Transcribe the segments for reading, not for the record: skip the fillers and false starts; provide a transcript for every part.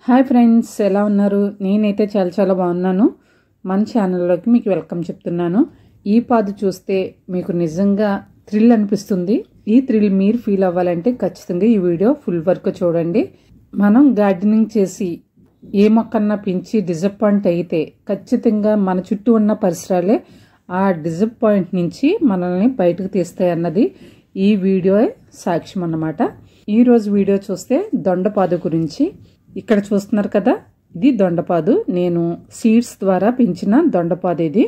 Hi friends, ఎలా ఉన్నారు? నేనైతే చాలా బాగున్నాను. మన ఛానల్లోకి మీకు వెల్కమ్ చెప్తున్నాను. ఈ పాదు చూస్తే మీకు నిజంగా థ్రిల్ అనిపిస్తుంది. ఈ థ్రిల్ మీరు ఫీల్ అవ్వాలంటే ఖచ్చితంగా ఈ వీడియో ఫుల్ వర్క్ చూడండి. మనం గార్డెనింగ్ చేసి ఏ మొక్కన్నా పెంచి డిసప్పాయింట్ అయితే ఖచ్చితంగా మన చుట్టూ ఉన్న పరిసరాలే ఆ డిసప్పాయింట్ నుంచి మనల్ని బయటకు తీస్తాయి అన్నది ఈ వీడియో సాక్ష్యం అన్నమాట. ఈరోజు వీడియో చూస్తే దొండపాదు గురించి. ఇక్కడ చూస్తున్నారు కదా, ఇది దొండపాదు. నేను సీడ్స్ ద్వారా పెంచిన దొండపాదు ఇది.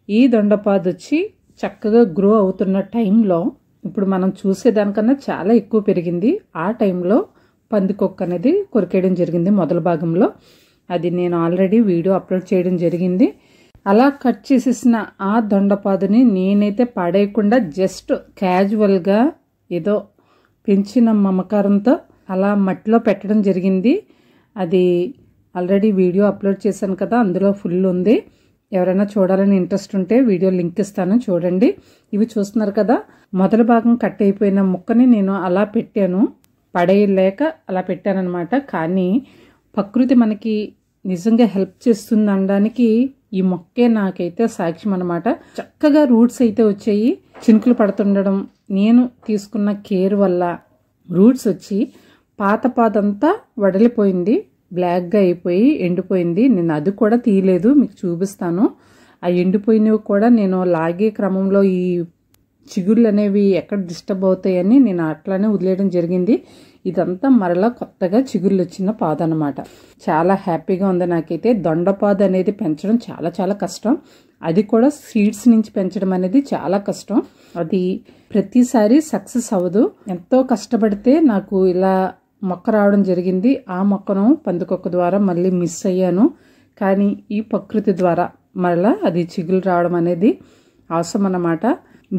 ఈ దొండపాదు వచ్చి చక్కగా గ్రో అవుతున్న టైంలో ఇప్పుడు మనం చూసేదానికన్నా చాలా ఎక్కువ పెరిగింది. ఆ టైంలో పందికొక్క అనేది కొరికేయడం జరిగింది మొదల భాగంలో. అది నేను ఆల్రెడీ వీడియో అప్లోడ్ చేయడం జరిగింది. అలా కట్ చేసేసిన ఆ దొండపాదుని నేనైతే పడేయకుండా జస్ట్ క్యాజువల్గా ఏదో పెంచిన మమకారంతో అలా మట్టిలో పెట్టడం జరిగింది. అది ఆల్రెడీ వీడియో అప్లోడ్ చేశాను కదా, అందులో ఫుల్ ఉంది. ఎవరైనా చూడాలని ఇంట్రెస్ట్ ఉంటే వీడియో లింక్ ఇస్తాను, చూడండి. ఇవి చూస్తున్నారు కదా, మొదల భాగం కట్ అయిపోయిన ముక్కని నేను అలా పెట్టాను, పడేయలేక అలా పెట్టానన్నమాట. కానీ ప్రకృతి మనకి నిజంగా హెల్ప్ చేస్తుంది అనడానికి ఈ మొక్కే నాకైతే సాక్ష్యం అన్నమాట. చక్కగా రూట్స్ అయితే వచ్చాయి. చినుకులు పడుతుండడం, నేను తీసుకున్న కేర్ వల్ల రూట్స్ వచ్చి పాత పాదంతా వడలిపోయింది, బ్లాక్గా అయిపోయి ఎండిపోయింది. నేను అది కూడా తీయలేదు, మీకు చూపిస్తాను. ఆ ఎండిపోయినవి కూడా నేను లాగే క్రమంలో ఈ చిగుళ్ళు అనేవి ఎక్కడ డిస్టర్బ్ అవుతాయని నేను అట్లానే వదిలేయడం జరిగింది. ఇదంతా మరలా కొత్తగా చిగుళ్ళు వచ్చిన పాదు అనమాట. చాలా హ్యాపీగా ఉంది నాకైతే. దొండపాదు అనేది పెంచడం చాలా కష్టం. అది కూడా సీడ్స్ నుంచి పెంచడం అనేది చాలా కష్టం. అది ప్రతిసారి సక్సెస్ అవ్వదు. ఎంతో కష్టపడితే నాకు ఇలా మొక్క రావడం జరిగింది. ఆ మొక్కను పందికొక్క ద్వారా మళ్ళీ మిస్ అయ్యాను. కానీ ఈ ప్రకృతి ద్వారా మరలా అది చిగులు రావడం అనేది అవసరం అన్నమాట.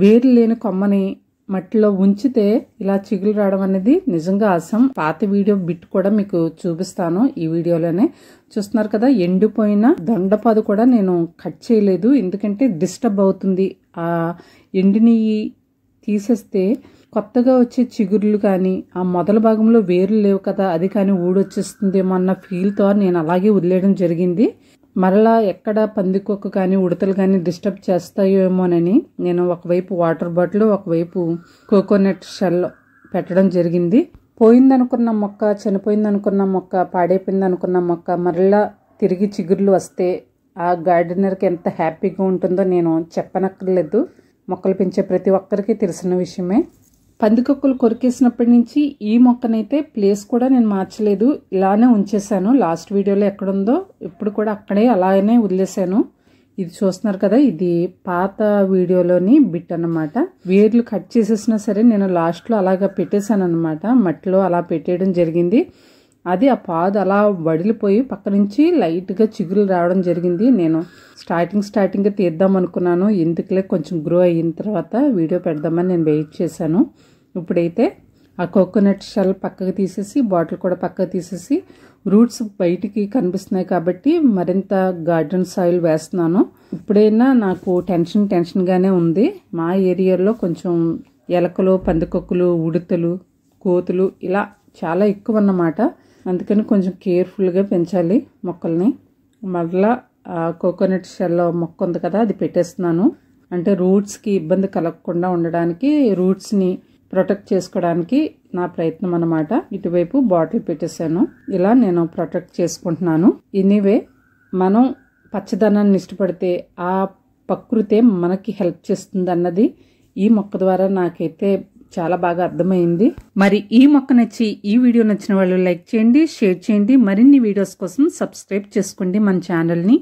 వేరు లేని కొమ్మని మట్టిలో ఉంచితే ఇలా చిగులు రావడం అనేది నిజంగా అవసరం. పాత వీడియో బిట్ కూడా మీకు చూపిస్తాను ఈ వీడియోలోనే. చూస్తున్నారు కదా, ఎండిపోయిన దొండపాదు కూడా నేను కట్ చేయలేదు, ఎందుకంటే డిస్టర్బ్ అవుతుంది. ఆ ఎండిని తీసేస్తే కొత్తగా వచ్చే చిగుర్లు కానీ ఆ మొదల భాగంలో వేర్లు లేవు కదా, అది కానీ ఊడొచ్చేస్తుందేమో అన్న ఫీల్తో నేను అలాగే వదిలేయడం జరిగింది. మరలా ఎక్కడ పందికొక్క కానీ ఉడతలు కానీ డిస్టర్బ్ చేస్తాయేమోనని నేను ఒకవైపు వాటర్ బాటిల్, ఒకవైపు కోకోనట్ షెల్ పెట్టడం జరిగింది. పోయిందనుకున్న మొక్క, చనిపోయిందనుకున్న మొక్క, పాడైపోయిందనుకున్న మొక్క మరలా తిరిగి చిగుర్లు వస్తే ఆ గార్డెనర్కి ఎంత హ్యాపీగా ఉంటుందో నేను చెప్పనక్కర్లేదు. మొక్కలు పెంచే ప్రతి ఒక్కరికి తెలిసిన విషయమే. పందికొక్కలు కొరికేసినప్పటి నుంచి ఈ మొక్కనైతే ప్లేస్ కూడా నేను మార్చలేదు, ఇలానే ఉంచేసాను. లాస్ట్ వీడియోలో ఎక్కడుందో ఇప్పుడు కూడా అక్కడే అలానే వదిలేసాను. ఇది చూస్తున్నారు కదా, ఇది పాత వీడియోలోని బిట్ అన్నమాట. వేర్లు కట్ చేసేసినా సరే నేను లాస్ట్లో అలాగా పెట్టేశాను అనమాట. మట్టిలో అలా పెట్టేయడం జరిగింది. అది ఆ పాదు అలా వడిలిపోయి పక్క నుంచి లైట్గా చిగురు రావడం జరిగింది. నేను స్టార్టింగ్ తీద్దాం అనుకున్నాను, ఎందుకులే కొంచెం గ్రో అయిన తర్వాత వీడియో పెడదామని నేను వెయిట్ చేశాను. ఇప్పుడైతే ఆ కోకోనట్ షెల్ పక్కకు తీసేసి, బాటిల్ కూడా పక్కకు తీసేసి, రూట్స్ బయటికి కనిపిస్తున్నాయి కాబట్టి మరింత గార్డెన్ సాయిల్ వేస్తున్నాను. ఇప్పుడైనా నాకు టెన్షన్గానే ఉంది. మా ఏరియాలో కొంచెం ఎలకలు, పందికొక్కులు, ఉడతలు, కోతులు ఇలా చాలా ఎక్కువ అన్నమాట. అందుకని కొంచెం కేర్ఫుల్గా పెంచాలి మొక్కల్ని. మళ్ళా కోకోనట్ షెల్ మొక్క ఉంది కదా, అది పెట్టేస్తున్నాను. అంటే రూట్స్కి ఇబ్బంది కలగకుండా ఉండడానికి, రూట్స్ని ప్రొటెక్ట్ చేసుకోవడానికి నా ప్రయత్నం అన్నమాట. ఇటువైపు బాటిల్ పెట్టేశాను. ఇలా నేను ప్రొటెక్ట్ చేసుకుంటున్నాను. ఎనీవే, మనం పచ్చదనాన్ని ఇష్టపడితే ఆ ప్రకృతే మనకి హెల్ప్ చేస్తుంది అన్నది ఈ మొక్క ద్వారా నాకైతే చాలా బాగా అర్థమైంది. మరి ఈ మొక్క నచ్చి, ఈ వీడియో నచ్చిన వాళ్ళు లైక్ చేయండి, షేర్ చేయండి. మరిన్ని వీడియోస్ కోసం సబ్స్క్రైబ్ చేసుకోండి మన ఛానల్ని.